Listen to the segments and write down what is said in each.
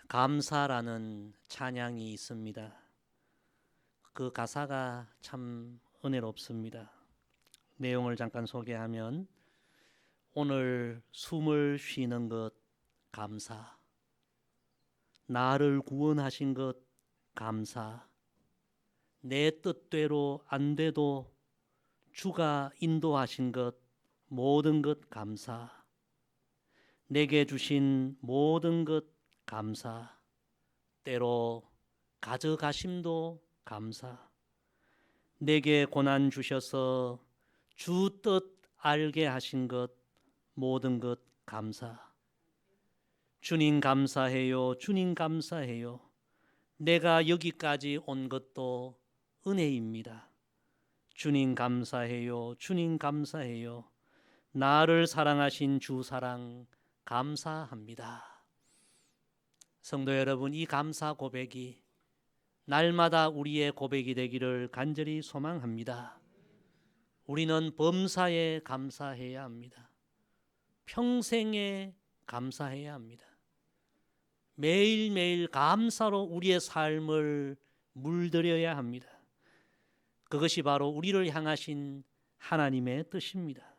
감사라는 찬양이 있습니다. 그 가사가 참 은혜롭습니다. 내용을 잠깐 소개하면, 오늘 숨을 쉬는 것 감사, 나를 구원하신 것 감사, 내 뜻대로 안 돼도 주가 인도하신 것 모든 것 감사, 내게 주신 모든 것 감사, 때로 가져가심도 감사, 내게 고난 주셔서 주 뜻 알게 하신 것 모든 것 감사. 주님 감사해요. 주님 감사해요. 내가 여기까지 온 것도 은혜입니다. 주님 감사해요. 주님 감사해요. 나를 사랑하신 주 사랑 감사합니다. 성도 여러분, 이 감사 고백이 날마다 우리의 고백이 되기를 간절히 소망합니다. 우리는 범사에 감사해야 합니다. 평생에 감사해야 합니다. 매일매일 감사로 우리의 삶을 물들여야 합니다. 그것이 바로 우리를 향하신 하나님의 뜻입니다.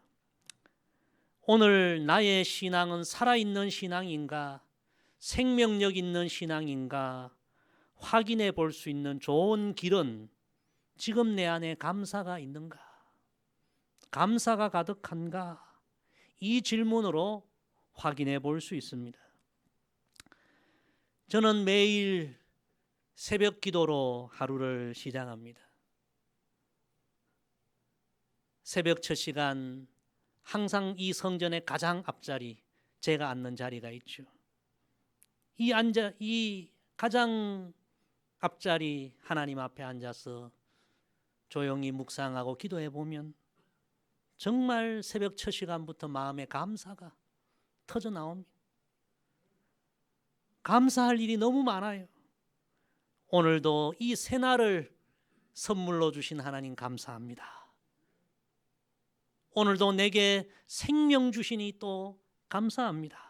오늘 나의 신앙은 살아있는 신앙인가, 생명력 있는 신앙인가 확인해 볼 수 있는 좋은 길은 지금 내 안에 감사가 있는가, 감사가 가득한가, 이 질문으로 확인해 볼 수 있습니다. 저는 매일 새벽 기도로 하루를 시작합니다. 새벽 첫 시간 항상 이 성전의 가장 앞자리, 제가 앉는 자리가 있죠. 이 가장 앞자리 하나님 앞에 앉아서 조용히 묵상하고 기도해 보면 정말 새벽 첫 시간부터 마음에 감사가 터져 나옵니다. 감사할 일이 너무 많아요. 오늘도 이 새날을 선물로 주신 하나님 감사합니다. 오늘도 내게 생명 주시니 또 감사합니다.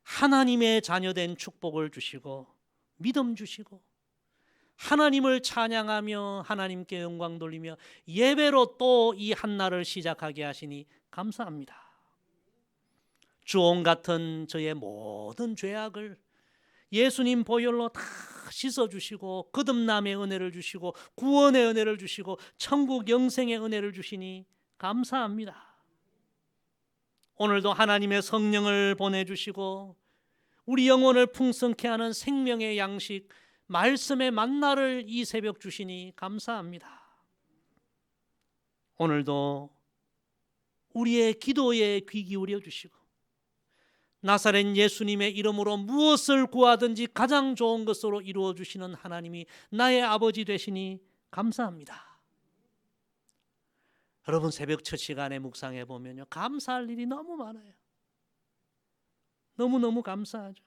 하나님의 자녀된 축복을 주시고 믿음 주시고 하나님을 찬양하며 하나님께 영광 돌리며 예배로 또 이 한날을 시작하게 하시니 감사합니다. 주홍 같은 저의 모든 죄악을 예수님 보혈로 다 씻어주시고 거듭남의 은혜를 주시고 구원의 은혜를 주시고 천국 영생의 은혜를 주시니 감사합니다. 오늘도 하나님의 성령을 보내주시고 우리 영혼을 풍성케 하는 생명의 양식 말씀의 만나를 이 새벽 주시니 감사합니다. 오늘도 우리의 기도에 귀 기울여 주시고 나사렛 예수님의 이름으로 무엇을 구하든지 가장 좋은 것으로 이루어 주시는 하나님이 나의 아버지 되시니 감사합니다. 여러분, 새벽 첫 시간에 묵상해 보면요, 감사할 일이 너무 많아요. 너무너무 감사하죠.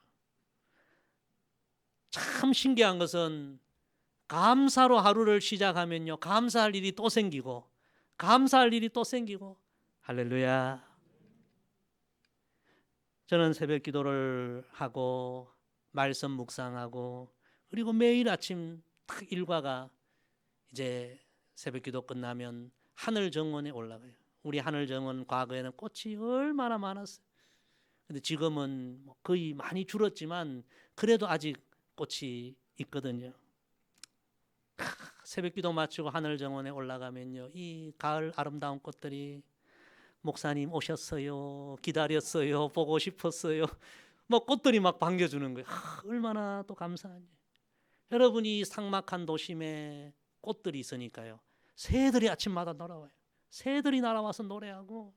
참 신기한 것은 감사로 하루를 시작하면요, 감사할 일이 또 생기고 감사할 일이 또 생기고. 할렐루야. 저는 새벽 기도를 하고 말씀 묵상하고 그리고 매일 아침 딱 일과가 이제 새벽 기도 끝나면 하늘 정원에 올라가요. 우리 하늘 정원 과거에는 꽃이 얼마나 많았어요. 근데 지금은 거의 많이 줄었지만 그래도 아직 꽃이 있거든요. 새벽 기도 마치고 하늘 정원에 올라가면요, 이 가을 아름다운 꽃들이 목사님 오셨어요, 기다렸어요, 보고 싶었어요, 꽃들이 막 반겨주는 거예요. 얼마나 또 감사하니. 여러분이 삭막한 도심에 꽃들이 있으니까요, 새들이 아침마다 날아와요. 새들이 날아와서 노래하고,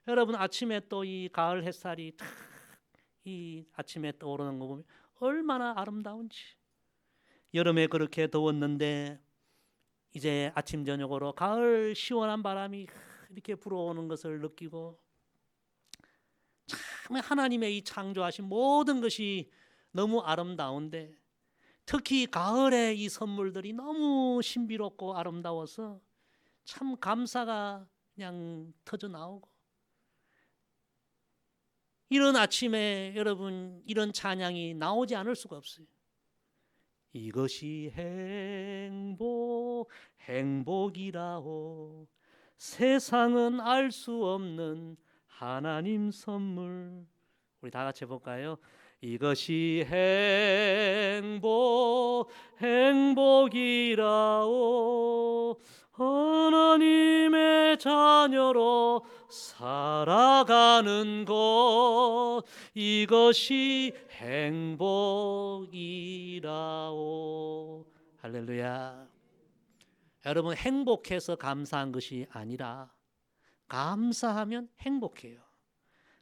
여러분 아침에 또 이 가을 햇살이 탁 이 아침에 떠오르는 거 보면 얼마나 아름다운지. 여름에 그렇게 더웠는데 이제 아침 저녁으로 가을 시원한 바람이 이렇게 불어오는 것을 느끼고, 참 하나님의 이 창조하신 모든 것이 너무 아름다운데 특히 가을에 이 선물들이 너무 신비롭고 아름다워서 참 감사가 그냥 터져 나오고, 이런 아침에 여러분 이런 찬양이 나오지 않을 수가 없어요. 이것이 행복이라오, 세상은 알 수 없는 하나님 선물. 우리 다 같이 해볼까요? 이것이 행복이라오, 하나님의 자녀로 살아가는 것, 이것이 행복이라오. 할렐루야. 여러분, 행복해서 감사한 것이 아니라 감사하면 행복해요.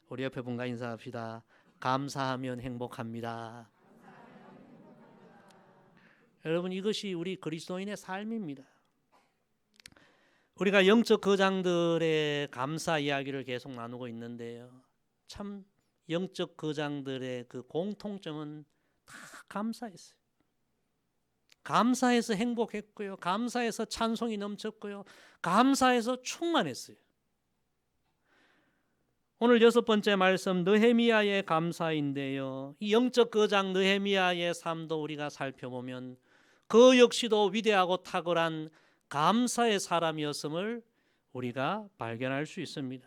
우리 옆에 분과 인사합시다. 감사하면 행복합니다. 여러분, 이것이 우리 그리스도인의 삶입니다. 우리가 영적 거장들의 감사 이야기를 계속 나누고 있는데요, 참 영적 거장들의 그 공통점은 다 감사했어요. 감사해서 행복했고요, 감사해서 찬송이 넘쳤고요, 감사해서 충만했어요. 오늘 6번째 말씀, 느헤미야의 감사인데요, 이 영적 거장 느헤미야의 삶도 우리가 살펴보면 그 역시도 위대하고 탁월한 감사의 사람이었음을 우리가 발견할 수 있습니다.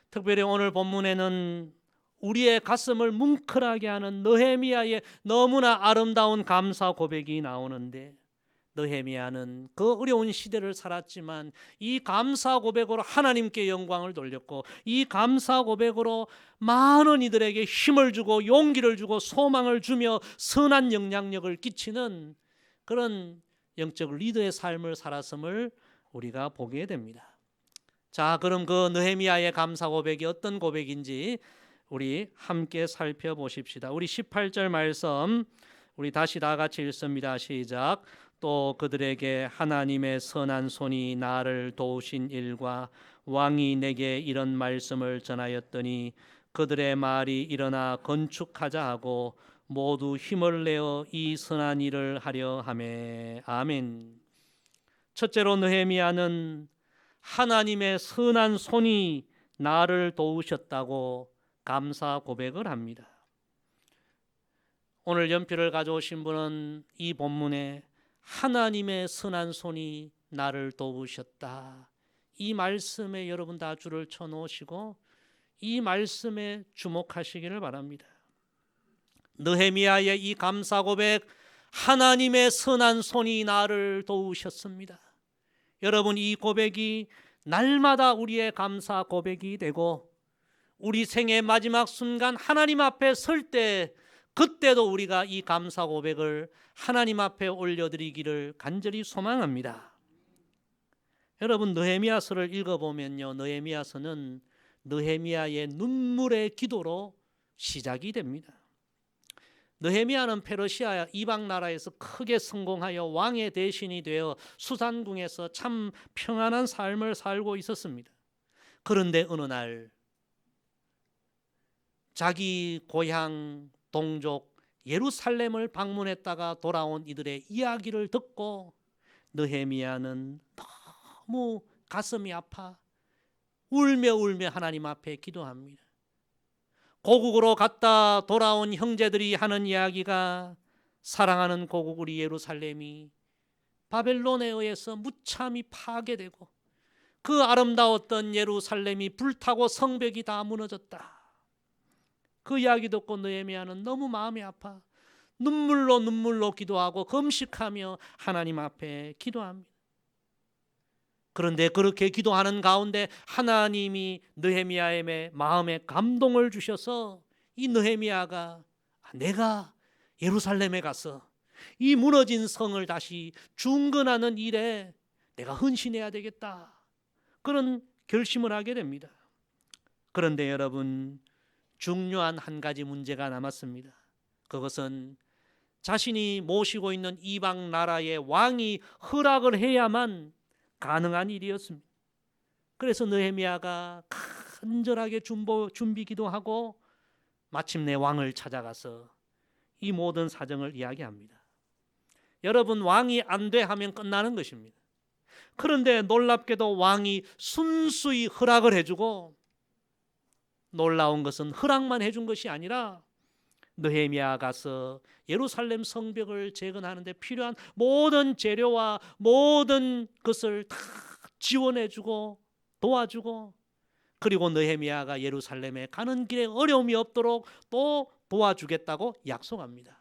특별히 오늘 본문에는 우리의 가슴을 뭉클하게 하는 느헤미야의 너무나 아름다운 감사 고백이 나오는데, 느헤미야는 그 어려운 시대를 살았지만 이 감사 고백으로 하나님께 영광을 돌렸고, 이 감사 고백으로 많은 이들에게 힘을 주고 용기를 주고 소망을 주며 선한 영향력을 끼치는 그런 영적 리더의 삶을 살았음을 우리가 보게 됩니다. 자, 그럼 그 느헤미야의 감사 고백이 어떤 고백인지 우리 함께 살펴보십시다. 우리 18절 말씀 우리 다시 다 같이 읽습니다. 시작. 또 그들에게 하나님의 선한 손이 나를 도우신 일과 왕이 내게 이런 말씀을 전하였더니 그들의 말이 일어나 건축하자 하고 모두 힘을 내어 이 선한 일을 하려 하매. 아멘. 첫째로 느헤미야는 하나님의 선한 손이 나를 도우셨다고 감사 고백을 합니다. 오늘 연필을 가져오신 분은 이 본문에 하나님의 선한 손이 나를 도우셨다, 이 말씀에 여러분 다 줄을 쳐 놓으시고 이 말씀에 주목하시기를 바랍니다. 느헤미야의 이 감사 고백, 하나님의 선한 손이 나를 도우셨습니다. 여러분, 이 고백이 날마다 우리의 감사 고백이 되고 우리 생의 마지막 순간 하나님 앞에 설 때, 그때도 우리가 이 감사 고백을 하나님 앞에 올려드리기를 간절히 소망합니다. 여러분, 느헤미야서를 읽어보면요, 느헤미야서는 느헤미야의 눈물의 기도로 시작이 됩니다. 느헤미야는 페르시아 이방 나라에서 크게 성공하여 왕의 대신이 되어 수산궁에서 참 평안한 삶을 살고 있었습니다. 그런데 어느 날 자기 고향 동족 예루살렘을 방문했다가 돌아온 이들의 이야기를 듣고 느헤미야는 너무 가슴이 아파 울며 하나님 앞에 기도합니다. 고국으로 갔다 돌아온 형제들이 하는 이야기가, 사랑하는 고국 우리 예루살렘이 바벨론에 의해서 무참히 파괴되고 그 아름다웠던 예루살렘이 불타고 성벽이 다 무너졌다. 그 이야기 듣고 느헤미야는 너무 마음이 아파 눈물로 기도하고 금식하며 하나님 앞에 기도합니다. 그런데 그렇게 기도하는 가운데 하나님이 느헤미야의 마음에 감동을 주셔서 이 느헤미야가 내가 예루살렘에 가서 이 무너진 성을 다시 중건하는 일에 내가 헌신해야 되겠다, 그런 결심을 하게 됩니다. 그런데 여러분, 중요한 한 가지 문제가 남았습니다. 그것은 자신이 모시고 있는 이방 나라의 왕이 허락을 해야만 가능한 일이었습니다. 그래서 느헤미야가 간절하게 준비 기도하고 마침내 왕을 찾아가서 이 모든 사정을 이야기합니다. 여러분, 왕이 안 돼 하면 끝나는 것입니다. 그런데 놀랍게도 왕이 순수히 허락을 해주고, 놀라운 것은 허락만 해준 것이 아니라 느헤미야가 가서 예루살렘 성벽을 재건하는 데 필요한 모든 재료와 모든 것을 다 지원해주고 도와주고, 그리고 느헤미야가 예루살렘에 가는 길에 어려움이 없도록 또 도와주겠다고 약속합니다.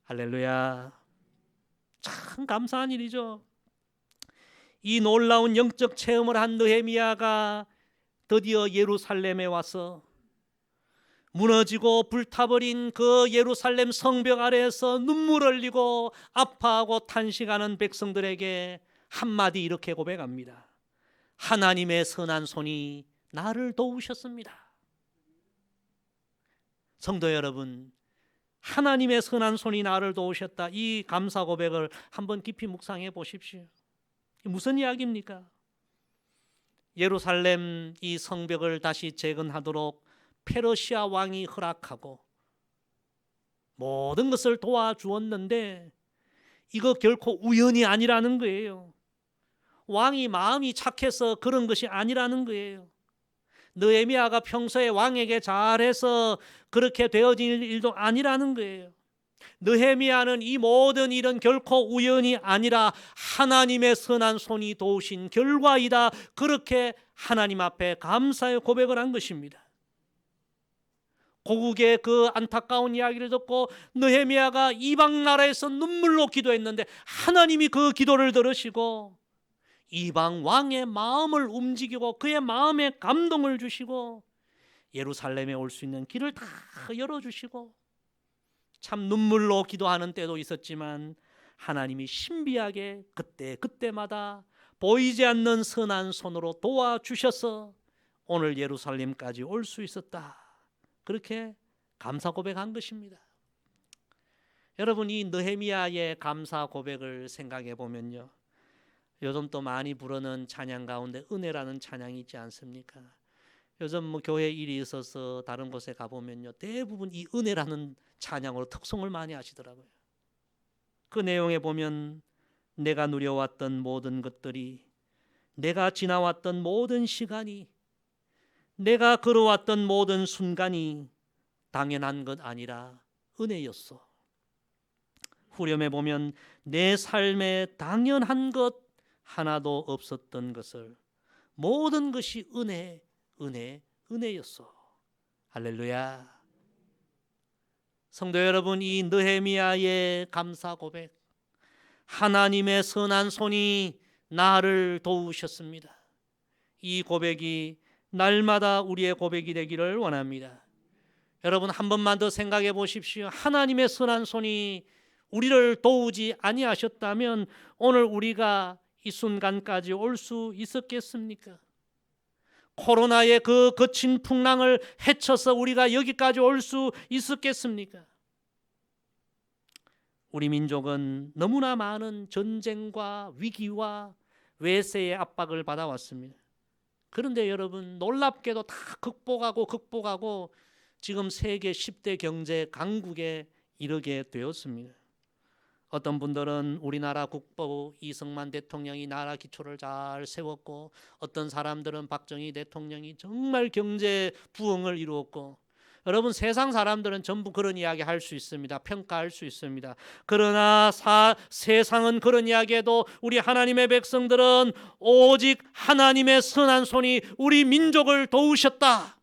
할렐루야. 참 감사한 일이죠. 이 놀라운 영적 체험을 한 느헤미야가 드디어 예루살렘에 와서 무너지고 불타버린 그 예루살렘 성벽 아래에서 눈물 흘리고 아파하고 탄식하는 백성들에게 한마디 이렇게 고백합니다. 하나님의 선한 손이 나를 도우셨습니다. 성도 여러분, 하나님의 선한 손이 나를 도우셨다. 이 감사 고백을 한번 깊이 묵상해 보십시오. 무슨 이야기입니까? 예루살렘 이 성벽을 다시 재건하도록 페르시아 왕이 허락하고 모든 것을 도와주었는데 이거 결코 우연이 아니라는 거예요. 왕이 마음이 착해서 그런 것이 아니라는 거예요. 느헤미야가 평소에 왕에게 잘해서 그렇게 되어진 일도 아니라는 거예요. 느헤미야는 이 모든 일은 결코 우연이 아니라 하나님의 선한 손이 도우신 결과이다. 그렇게 하나님 앞에 감사의 고백을 한 것입니다. 고국의 그 안타까운 이야기를 듣고 느헤미야가 이방 나라에서 눈물로 기도했는데 하나님이 그 기도를 들으시고 이방 왕의 마음을 움직이고 그의 마음에 감동을 주시고 예루살렘에 올 수 있는 길을 다 열어주시고, 참 눈물로 기도하는 때도 있었지만 하나님이 신비하게 그때마다 보이지 않는 선한 손으로 도와주셔서 오늘 예루살렘까지 올 수 있었다. 그렇게 감사 고백한 것입니다. 여러분, 이 느헤미야의 감사 고백을 생각해 보면요, 요즘 또 많이 부르는 찬양 가운데 은혜라는 찬양이 있지 않습니까? 요즘 교회 일이 있어서 다른 곳에 가보면요, 대부분 이 은혜라는 찬양으로 특송을 많이 하시더라고요. 그 내용에 보면 내가 누려왔던 모든 것들이, 내가 지나왔던 모든 시간이, 내가 걸어왔던 모든 순간이 당연한 것 아니라 은혜였어. 후렴에 보면 내 삶에 당연한 것 하나도 없었던 것을 모든 것이 은혜였어. 할렐루야. 성도 여러분, 이 느헤미야의 감사 고백, 하나님의 선한 손이 나를 도우셨습니다. 이 고백이 날마다 우리의 고백이 되기를 원합니다. 여러분, 한 번만 더 생각해 보십시오. 하나님의 선한 손이 우리를 도우지 아니하셨다면 오늘 우리가 이 순간까지 올 수 있었겠습니까? 코로나의 그 거친 풍랑을 헤쳐서 우리가 여기까지 올 수 있었겠습니까? 우리 민족은 너무나 많은 전쟁과 위기와 외세의 압박을 받아왔습니다. 그런데 여러분, 놀랍게도 다 극복하고 지금 세계 10대 경제 강국에 이르게 되었습니다. 어떤 분들은 우리나라 국보 이승만 대통령이 나라 기초를 잘 세웠고, 어떤 사람들은 박정희 대통령이 정말 경제 부흥을 이루었고, 여러분, 세상 사람들은 전부 그런 이야기 할 수 있습니다. 평가할 수 있습니다. 그러나 세상은 그런 이야기해도 우리 하나님의 백성들은 오직 하나님의 선한 손이 우리 민족을 도우셨다.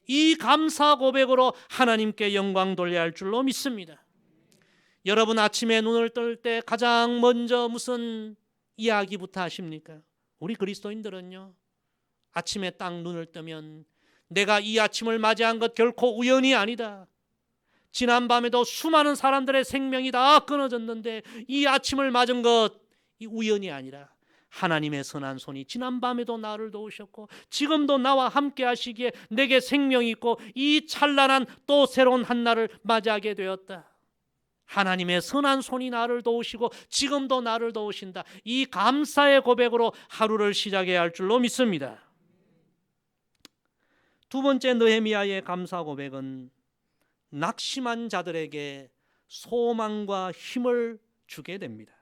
이 감사 고백으로 하나님께 영광 돌려야 할 줄로 믿습니다. 여러분, 아침에 눈을 뜰 때 가장 먼저 무슨 이야기부터 하십니까? 우리 그리스도인들은요, 아침에 딱 눈을 뜨면 내가 이 아침을 맞이한 것 결코 우연이 아니다. 지난밤에도 수많은 사람들의 생명이 다 끊어졌는데 이 아침을 맞은 것 이 우연이 아니라 하나님의 선한 손이 지난밤에도 나를 도우셨고 지금도 나와 함께 하시기에 내게 생명이 있고 이 찬란한 또 새로운 한날을 맞이하게 되었다. 하나님의 선한 손이 나를 도우시고 지금도 나를 도우신다. 이 감사의 고백으로 하루를 시작해야 할 줄로 믿습니다. 두 번째 느헤미야의 감사 고백은 낙심한 자들에게 소망과 힘을 주게 됩니다.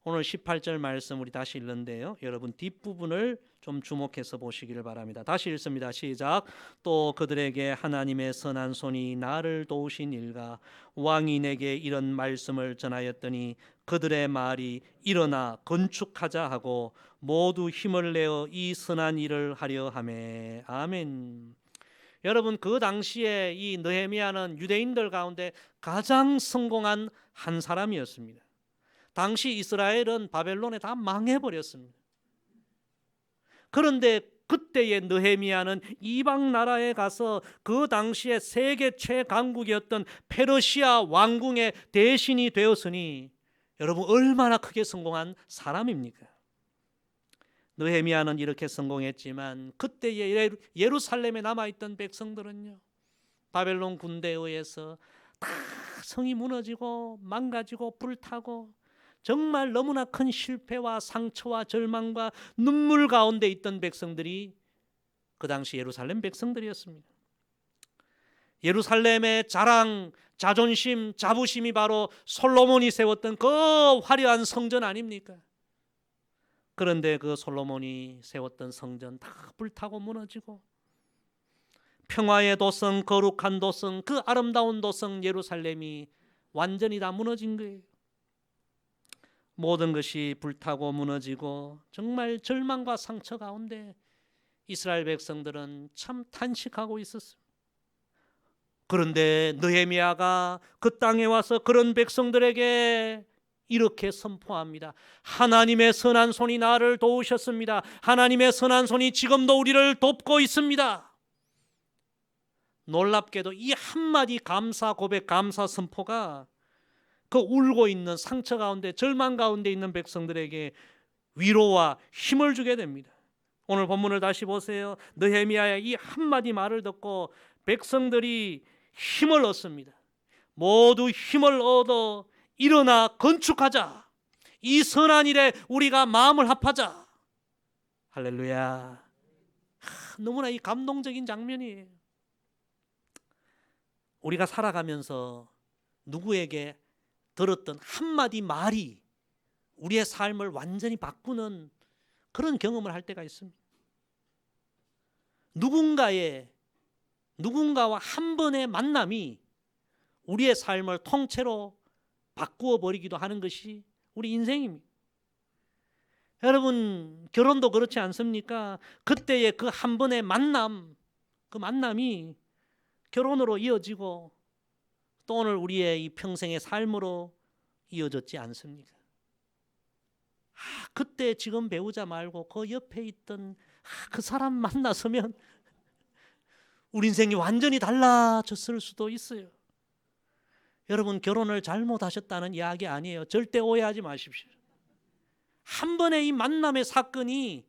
오늘 18절 말씀 우리 다시 읽는데요, 여러분 뒷부분을 좀 주목해서 보시기를 바랍니다. 다시 읽습니다. 시작. 또 그들에게 하나님의 선한 손이 나를 도우신 일과 왕이 내게 이런 말씀을 전하였더니 그들의 말이 일어나 건축하자 하고 모두 힘을 내어 이 선한 일을 하려 하매. 아멘. 여러분, 그 당시에 이 느헤미야는 유대인들 가운데 가장 성공한 한 사람이었습니다. 당시 이스라엘은 바벨론에 다 망해버렸습니다. 그런데 그때의 느헤미야는 이방 나라에 가서 그 당시에 세계 최강국이었던 페르시아 왕궁의 대신이 되었으니 여러분 얼마나 크게 성공한 사람입니까? 느헤미야는 이렇게 성공했지만 그때의 예루살렘에 남아있던 백성들은요, 바벨론 군대에 의해서 다 성이 무너지고 망가지고 불타고 정말 너무나 큰 실패와 상처와 절망과 눈물 가운데 있던 백성들이 그 당시 예루살렘 백성들이었습니다. 예루살렘의 자랑, 자존심, 자부심이 바로 솔로몬이 세웠던 그 화려한 성전 아닙니까? 그런데 그 솔로몬이 세웠던 성전 다 불타고 무너지고 평화의 도성, 거룩한 도성, 그 아름다운 도성 예루살렘이 완전히 다 무너진 거예요. 모든 것이 불타고 무너지고 정말 절망과 상처 가운데 이스라엘 백성들은 참 탄식하고 있었습니다. 그런데 느헤미야가 그 땅에 와서 그런 백성들에게 이렇게 선포합니다. 하나님의 선한 손이 나를 도우셨습니다. 하나님의 선한 손이 지금도 우리를 돕고 있습니다. 놀랍게도 이 한마디 감사 고백, 감사 선포가 그 울고 있는 상처 가운데 절망 가운데 있는 백성들에게 위로와 힘을 주게 됩니다. 오늘 본문을 다시 보세요. 느헤미야의 이 한마디 말을 듣고 백성들이 힘을 얻습니다. 모두 힘을 얻어 일어나 건축하자. 이 선한 일에 우리가 마음을 합하자. 할렐루야. 너무나 이 감동적인 장면이에요. 우리가 살아가면서 누구에게 들었던 한마디 말이 우리의 삶을 완전히 바꾸는 그런 경험을 할 때가 있습니다. 누군가와 한 번의 만남이 우리의 삶을 통째로 바꾸어 버리기도 하는 것이 우리 인생입니다. 여러분, 결혼도 그렇지 않습니까? 그때의 그 한 번의 만남, 그 만남이 결혼으로 이어지고 또 오늘 우리의 이 평생의 삶으로 이어졌지 않습니까? 그때 지금 배우자 말고 그 옆에 있던 그 사람 만났으면 우리 인생이 완전히 달라졌을 수도 있어요. 여러분, 결혼을 잘못하셨다는 이야기 아니에요. 절대 오해하지 마십시오. 한 번의 이 만남의 사건이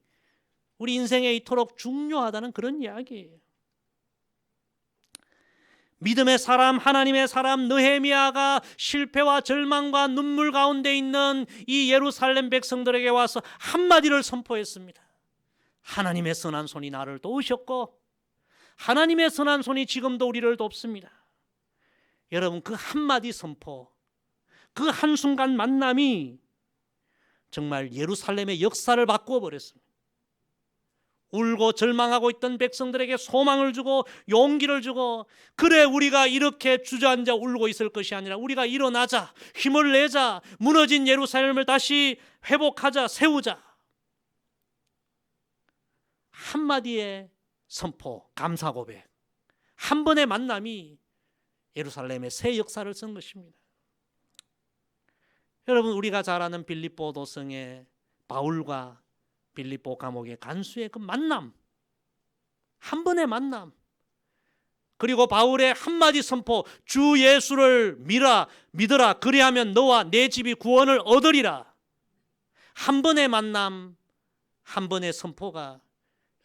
우리 인생에 이토록 중요하다는 그런 이야기예요. 믿음의 사람, 하나님의 사람 느헤미야가 실패와 절망과 눈물 가운데 있는 이 예루살렘 백성들에게 와서 한마디를 선포했습니다. 하나님의 선한 손이 나를 도우셨고 하나님의 선한 손이 지금도 우리를 돕습니다. 여러분, 그 한마디 선포, 그 한순간 만남이 정말 예루살렘의 역사를 바꾸어 버렸습니다. 울고 절망하고 있던 백성들에게 소망을 주고 용기를 주고, 그래 우리가 이렇게 주저앉아 울고 있을 것이 아니라 우리가 일어나자, 힘을 내자, 무너진 예루살렘을 다시 회복하자, 세우자. 한마디의 선포, 감사 고백, 한 번의 만남이 예루살렘의 새 역사를 쓴 것입니다. 여러분, 우리가 잘 아는 빌립보 도성의 바울과 빌립보 감옥의 간수의 그 만남, 한 번의 만남, 그리고 바울의 한마디 선포, 주 예수를 믿어라, 그리하면 너와 내 집이 구원을 얻으리라. 한 번의 만남, 한 번의 선포가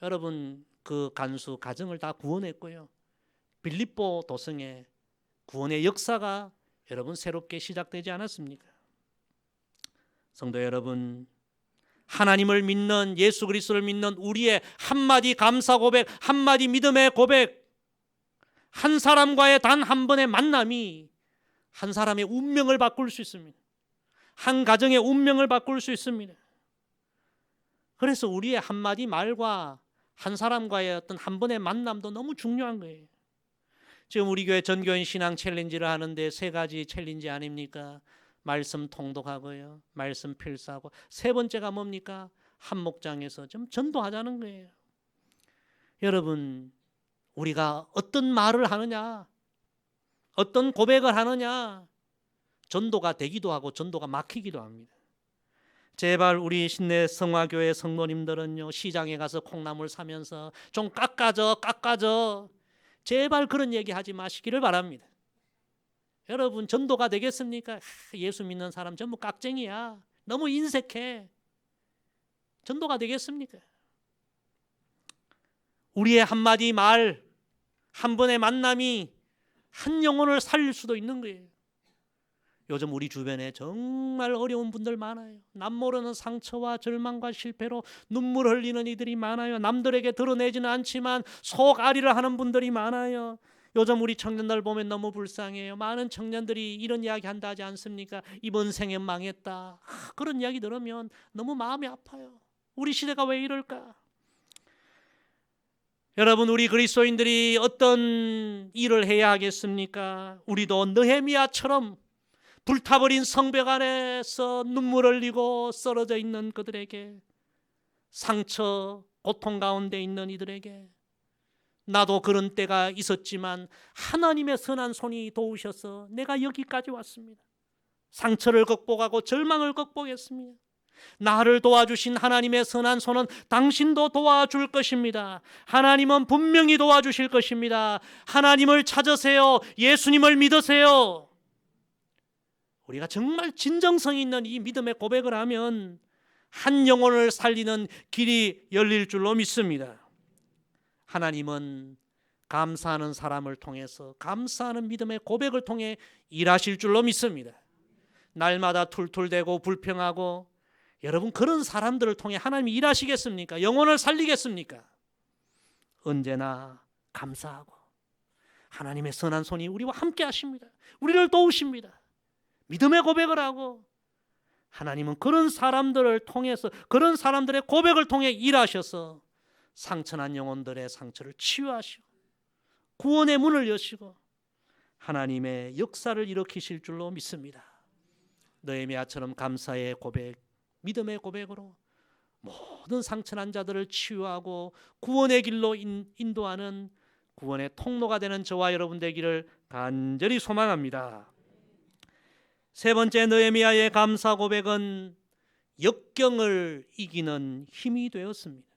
여러분 그 간수 가정을 다 구원했고요, 빌립보 도성의 구원의 역사가 여러분 새롭게 시작되지 않았습니까? 성도 여러분, 하나님을 믿는, 예수 그리스도를 믿는 우리의 한마디 감사 고백, 한마디 믿음의 고백, 한 사람과의 단 한 번의 만남이 한 사람의 운명을 바꿀 수 있습니다. 한 가정의 운명을 바꿀 수 있습니다. 그래서 우리의 한마디 말과 한 사람과의 어떤 한 번의 만남도 너무 중요한 거예요. 지금 우리 교회 전교인 신앙 챌린지를 하는데 3가지 챌린지 아닙니까? 말씀 통독하고요, 말씀 필사하고, 3번째가 뭡니까? 한 목장에서 좀 전도하자는 거예요. 여러분, 우리가 어떤 말을 하느냐, 어떤 고백을 하느냐, 전도가 되기도 하고 전도가 막히기도 합니다. 제발 우리 신내 성화교회 성도님들은요, 시장에 가서 콩나물 사면서 좀 깎아줘 제발 그런 얘기 하지 마시기를 바랍니다. 여러분, 전도가 되겠습니까? 예수 믿는 사람 전부 깍쟁이야, 너무 인색해. 전도가 되겠습니까? 우리의 한마디 말, 한 번의 만남이 한 영혼을 살릴 수도 있는 거예요. 요즘 우리 주변에 정말 어려운 분들 많아요. 남 모르는 상처와 절망과 실패로 눈물 흘리는 이들이 많아요. 남들에게 드러내지는 않지만 속앓이를 하는 분들이 많아요. 요즘 우리 청년들 보면 너무 불쌍해요. 많은 청년들이 이런 이야기 한다 하지 않습니까? 이번 생에 망했다. 그런 이야기 들으면 너무 마음이 아파요. 우리 시대가 왜 이럴까? 여러분, 우리 그리스도인들이 어떤 일을 해야 하겠습니까? 우리도 느헤미야처럼 불타버린 성벽 안에서 눈물 흘리고 쓰러져 있는 그들에게, 상처, 고통 가운데 있는 이들에게, 나도 그런 때가 있었지만 하나님의 선한 손이 도우셔서 내가 여기까지 왔습니다. 상처를 극복하고 절망을 극복했습니다. 나를 도와주신 하나님의 선한 손은 당신도 도와줄 것입니다. 하나님은 분명히 도와주실 것입니다. 하나님을 찾으세요. 예수님을 믿으세요. 우리가 정말 진정성 있는 이 믿음의 고백을 하면 한 영혼을 살리는 길이 열릴 줄로 믿습니다. 하나님은 감사하는 사람을 통해서, 감사하는 믿음의 고백을 통해 일하실 줄로 믿습니다. 날마다 툴툴대고 불평하고, 여러분, 그런 사람들을 통해 하나님이 일하시겠습니까? 영혼을 살리겠습니까? 언제나 감사하고 하나님의 선한 손이 우리와 함께 하십니다. 우리를 도우십니다. 믿음의 고백을 하고, 하나님은 그런 사람들을 통해서, 그런 사람들의 고백을 통해 일하셔서 상처난 영혼들의 상처를 치유하시고 구원의 문을 여시고 하나님의 역사를 일으키실 줄로 믿습니다. 느헤미야처럼 감사의 고백, 믿음의 고백으로 모든 상처난 자들을 치유하고 구원의 길로 인도하는 구원의 통로가 되는 저와 여러분 되기를 간절히 소망합니다. 3번째, 느헤미야의 감사 고백은 역경을 이기는 힘이 되었습니다.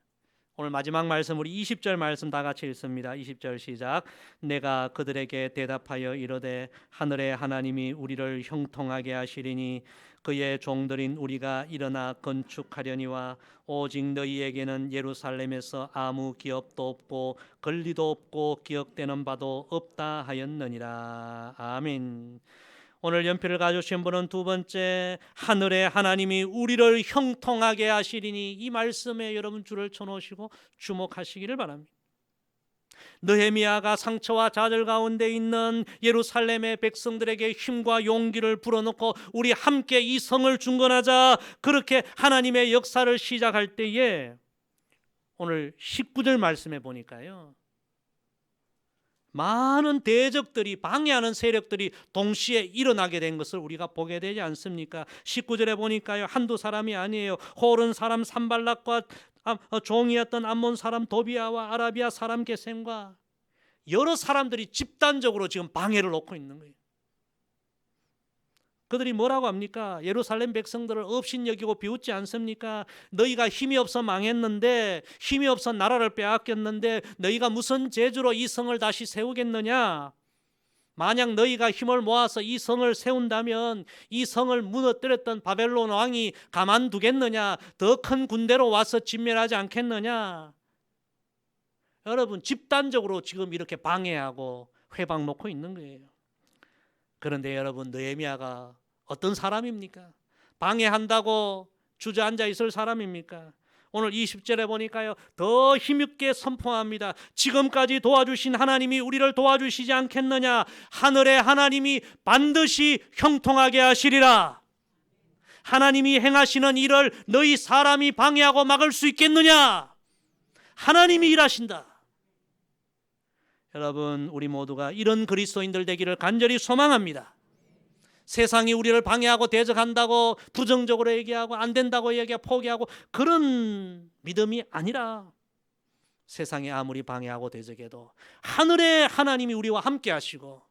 오늘 마지막 말씀, 우리 20절 말씀 다 같이 읽습니다. 20절 시작. 내가 그들에게 대답하여 이르되 하늘의 하나님이 우리를 형통하게 하시리니 그의 종들인 우리가 일어나 건축하려니와 오직 너희에게는 예루살렘에서 아무 기업도 없고 권리도 없고 기억되는 바도 없다 하였느니라. 아멘. 오늘 연필을 가져오신 분은 2번째, 하늘의 하나님이 우리를 형통하게 하시리니, 이 말씀에 여러분 줄을 쳐놓으시고 주목하시기를 바랍니다. 느헤미야가 상처와 좌절 가운데 있는 예루살렘의 백성들에게 힘과 용기를 불어넣고 우리 함께 이 성을 중건하자, 그렇게 하나님의 역사를 시작할 때에 오늘 19절 말씀에 보니까요, 많은 대적들이, 방해하는 세력들이 동시에 일어나게 된 것을 우리가 보게 되지 않습니까? 19절에 보니까요, 한두 사람이 아니에요. 호른 사람 산발락과 종이었던 암몬 사람 도비아와 아라비아 사람 게셈과 여러 사람들이 집단적으로 지금 방해를 놓고 있는 거예요. 그들이 뭐라고 합니까? 예루살렘 백성들을 업신여기고 비웃지 않습니까? 너희가 힘이 없어 망했는데, 힘이 없어 나라를 빼앗겼는데 너희가 무슨 재주로 이 성을 다시 세우겠느냐? 만약 너희가 힘을 모아서 이 성을 세운다면 이 성을 무너뜨렸던 바벨론 왕이 가만두겠느냐? 더 큰 군대로 와서 진멸하지 않겠느냐? 여러분, 집단적으로 지금 이렇게 방해하고 회방 놓고 있는 거예요. 그런데 여러분, 느헤미야가 어떤 사람입니까? 방해한다고 주저앉아 있을 사람입니까? 오늘 20절에 보니까요, 더 힘있게 선포합니다. 지금까지 도와주신 하나님이 우리를 도와주시지 않겠느냐? 하늘의 하나님이 반드시 형통하게 하시리라. 하나님이 행하시는 일을 너희 사람이 방해하고 막을 수 있겠느냐? 하나님이 일하신다. 여러분, 우리 모두가 이런 그리스도인들 되기를 간절히 소망합니다. 세상이 우리를 방해하고 대적한다고 부정적으로 얘기하고 안 된다고 얘기하고 포기하고 그런 믿음이 아니라, 세상이 아무리 방해하고 대적해도 하늘의 하나님이 우리와 함께 하시고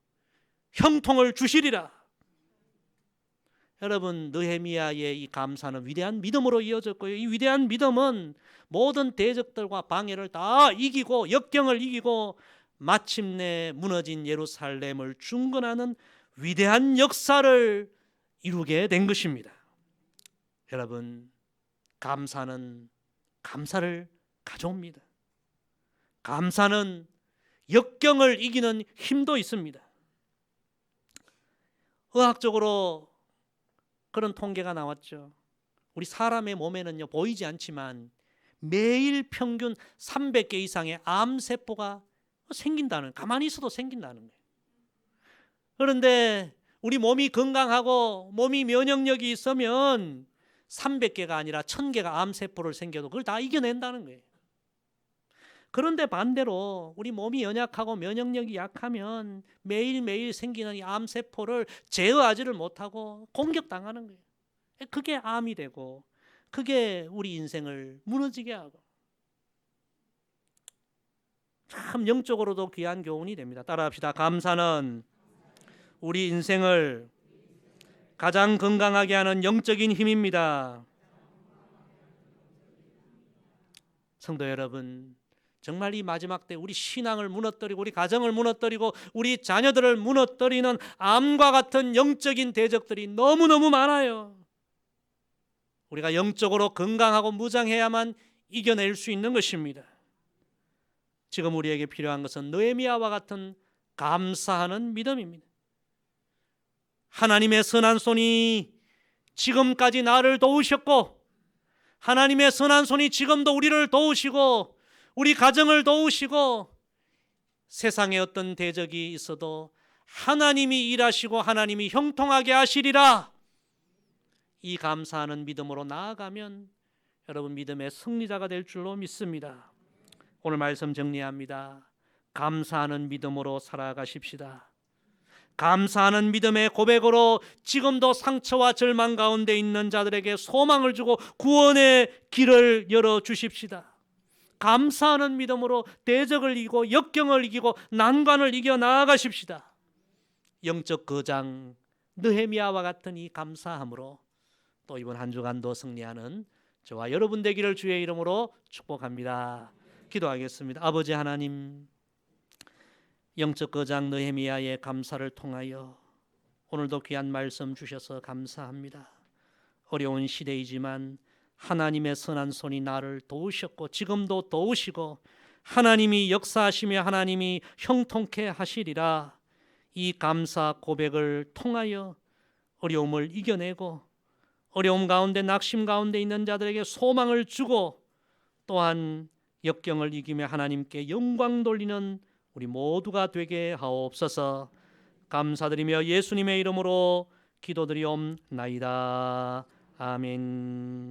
형통을 주시리라. 여러분, 느헤미야의 이 감사는 위대한 믿음으로 이어졌고요, 이 위대한 믿음은 모든 대적들과 방해를 다 이기고 역경을 이기고 마침내 무너진 예루살렘을 중건하는 위대한 역사를 이루게 된 것입니다. 여러분, 감사는 감사를 가져옵니다. 감사는 역경을 이기는 힘도 있습니다. 의학적으로 그런 통계가 나왔죠. 우리 사람의 몸에는요, 보이지 않지만 매일 평균 300개 이상의 암세포가 생긴다는, 가만히 있어도 생긴다는 거예요. 그런데 우리 몸이 건강하고 몸이 면역력이 있으면 300개가 아니라 1000개가 암세포를 생겨도 그걸 다 이겨낸다는 거예요. 그런데 반대로 우리 몸이 연약하고 면역력이 약하면 매일매일 생기는 이 암세포를 제어하지를 못하고 공격당하는 거예요. 그게 암이 되고 그게 우리 인생을 무너지게 하고, 참 영적으로도 귀한 교훈이 됩니다. 따라합시다. 감사는 우리 인생을 가장 건강하게 하는 영적인 힘입니다. 성도 여러분, 정말 이 마지막 때 우리 신앙을 무너뜨리고 우리 가정을 무너뜨리고 우리 자녀들을 무너뜨리는 암과 같은 영적인 대적들이 너무너무 많아요. 우리가 영적으로 건강하고 무장해야만 이겨낼 수 있는 것입니다. 지금 우리에게 필요한 것은 느헤미야와 같은 감사하는 믿음입니다. 하나님의 선한 손이 지금까지 나를 도우셨고, 하나님의 선한 손이 지금도 우리를 도우시고 우리 가정을 도우시고, 세상에 어떤 대적이 있어도 하나님이 일하시고 하나님이 형통하게 하시리라. 이 감사하는 믿음으로 나아가면 여러분 믿음의 승리자가 될 줄로 믿습니다. 오늘 말씀 정리합니다. 감사하는 믿음으로 살아가십시다. 감사하는 믿음의 고백으로 지금도 상처와 절망 가운데 있는 자들에게 소망을 주고 구원의 길을 열어주십시다. 감사하는 믿음으로 대적을 이기고 역경을 이기고 난관을 이겨 나아가십시다. 영적 거장 느헤미야와 같은 이 감사함으로 또 이번 한 주간도 승리하는 저와 여러분 되기를 주의 이름으로 축복합니다. 기도하겠습니다. 아버지 하나님, 영적 거장 느헤미야의 감사를 통하여 오늘도 귀한 말씀 주셔서 감사합니다. 어려운 시대이지만 하나님의 선한 손이 나를 도우셨고 지금도 도우시고 하나님이 역사하시며 하나님이 형통케 하시리라. 이 감사 고백을 통하여 어려움을 이겨내고 어려움 가운데 낙심 가운데 있는 자들에게 소망을 주고 또한 역경을 이기며 하나님께 영광 돌리는 우리 모두가 되게 하옵소서. 감사드리며 예수님의 이름으로 기도드리옵나이다. 아멘.